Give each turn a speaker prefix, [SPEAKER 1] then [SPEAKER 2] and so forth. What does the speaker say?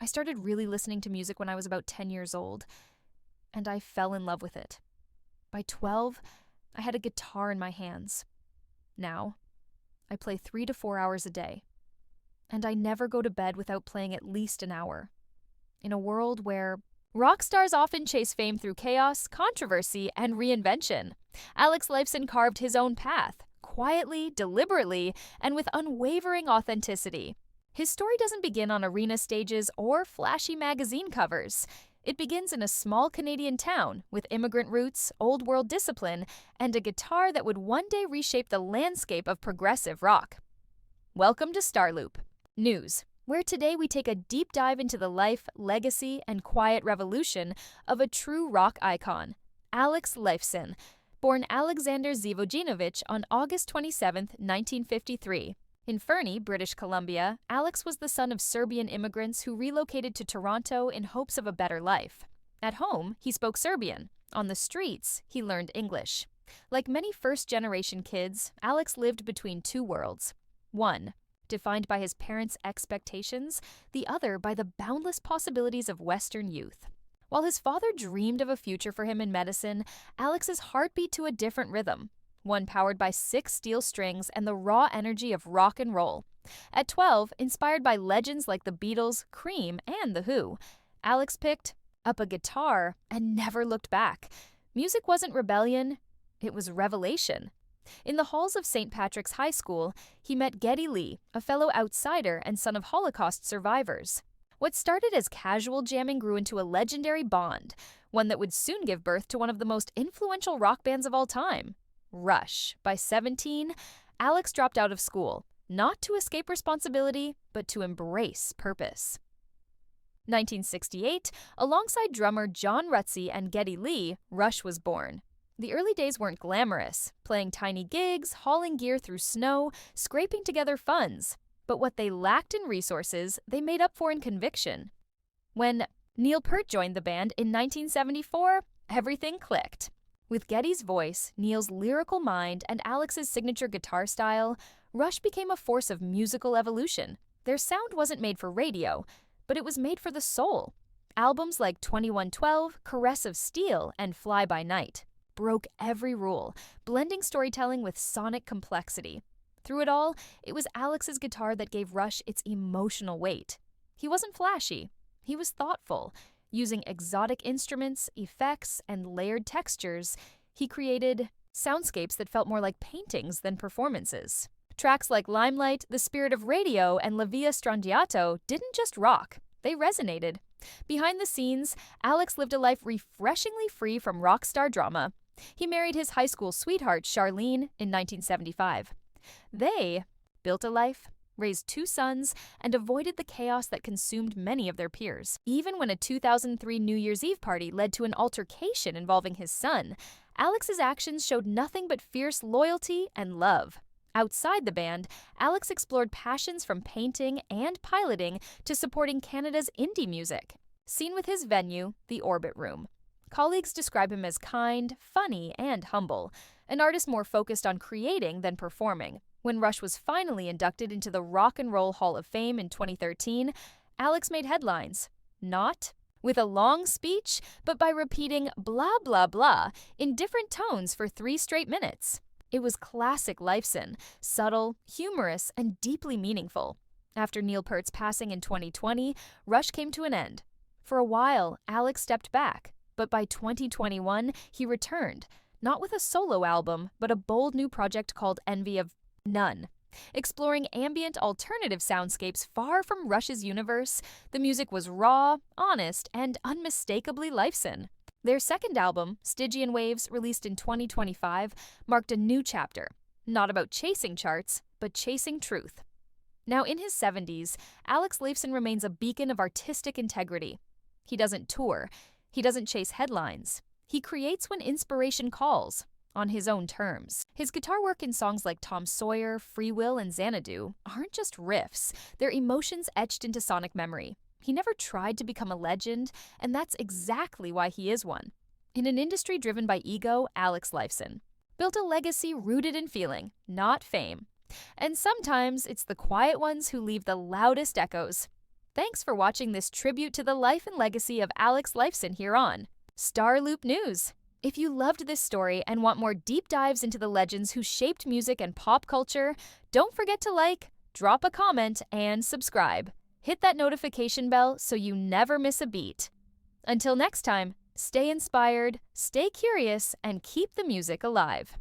[SPEAKER 1] I started really listening to music when I was about 10 years old, and I fell in love with it. By 12, I had a guitar in my hands. Now, I play 3 to 4 hours a day, and I never go to bed without playing at least an hour. In a world where rock stars often chase fame through chaos, controversy, and reinvention, Lifson carved his own path, quietly, deliberately, and with unwavering authenticity. His story doesn't begin on arena stages or flashy magazine covers. It begins in a small Canadian town with immigrant roots, old world discipline, and a guitar that would one day reshape the landscape of progressive rock. Welcome to Starloop News, where today we take a deep dive into the life, legacy, and quiet revolution of a true rock icon, Lifson, born Aleksandar Živojinović on August 27, 1953. In Fernie, British Columbia, Alex was the son of Serbian immigrants who relocated to Toronto in hopes of a better life. At home, he spoke Serbian. On the streets, he learned English. Like many first-generation kids, Alex lived between two worlds. One, defined by his parents' expectations, the other by the boundless possibilities of Western youth. While his father dreamed of a future for him in medicine, Alex's heart beat to a different rhythm, one powered by 6 steel strings and the raw energy of rock and roll. At 12, inspired by legends like the Beatles, Cream, and The Who, Alex picked up a guitar and never looked back. Music wasn't rebellion, it was revelation. In the halls of St. Patrick's High School, he met Geddy, a fellow outsider and son of Holocaust survivors. What started as casual jamming grew into a legendary bond, one that would soon give birth to one of the most influential rock bands of all time, Rush. By 17, Alex dropped out of school, not to escape responsibility, but to embrace purpose. 1968, alongside drummer John Rutsey and Geddy, Rush was born. The early days weren't glamorous, playing tiny gigs, hauling gear through snow, scraping together funds. But what they lacked in resources, they made up for in conviction. When Peart joined the band in 1974, everything clicked. With Geddy's voice, Neil's lyrical mind, and Alex's signature guitar style, Rush became a force of musical evolution. Their sound wasn't made for radio, but it was made for the soul. Albums like 2112, Caress of Steel, and Fly By Night broke every rule, blending storytelling with sonic complexity. Through it all, it was Alex's guitar that gave Rush its emotional weight. He wasn't flashy, he was thoughtful. Using exotic instruments, effects, and layered textures, he created soundscapes that felt more like paintings than performances. Tracks like Limelight, The Spirit of Radio, and La Via Strangiato didn't just rock, they resonated. Behind the scenes, Alex lived a life refreshingly free from rock star drama. He married his high school sweetheart, Charlene, in 1975. They built a life, raised 2 sons, and avoided the chaos that consumed many of their peers. Even when a 2003 New Year's Eve party led to an altercation involving his son, Alex's actions showed nothing but fierce loyalty and love. Outside the band, Alex explored passions from painting and piloting to supporting Canada's indie music. Seen with his venue, the Orbit Room. Colleagues describe him as kind, funny, and humble, an artist more focused on creating than performing. When Rush was finally inducted into the Rock and Roll Hall of Fame in 2013, Alex made headlines. Not with a long speech, but by repeating blah blah blah in different tones for 3 straight minutes. It was classic Lifeson, subtle, humorous, and deeply meaningful. After Neil Peart's passing in 2020, Rush came to an end. For a while, Alex stepped back, but by 2021, he returned, not with a solo album, but a bold new project called Envy of None. Exploring ambient alternative soundscapes far from Rush's universe, the music was raw, honest, and unmistakably Lifeson. Their second album, Stygian Waves, released in 2025, marked a new chapter, not about chasing charts, but chasing truth. Now in his 70s, Lifson remains a beacon of artistic integrity. He doesn't tour, he doesn't chase headlines. He creates when inspiration calls, on his own terms. His guitar work in songs like Tom Sawyer, Free Will, and Xanadu aren't just riffs, they're emotions etched into sonic memory. He never tried to become a legend, and that's exactly why he is one. In an industry driven by ego, Lifson built a legacy rooted in feeling, not fame. And sometimes it's the quiet ones who leave the loudest echoes. Thanks for watching this tribute to the life and legacy of Alex Lifson here on starloopnews. If you loved this story and want more deep dives into the legends who shaped music and pop culture, don't forget to like, drop a comment, and subscribe. Hit that notification bell so you never miss a beat. Until next time, stay inspired, stay curious, and keep the music alive.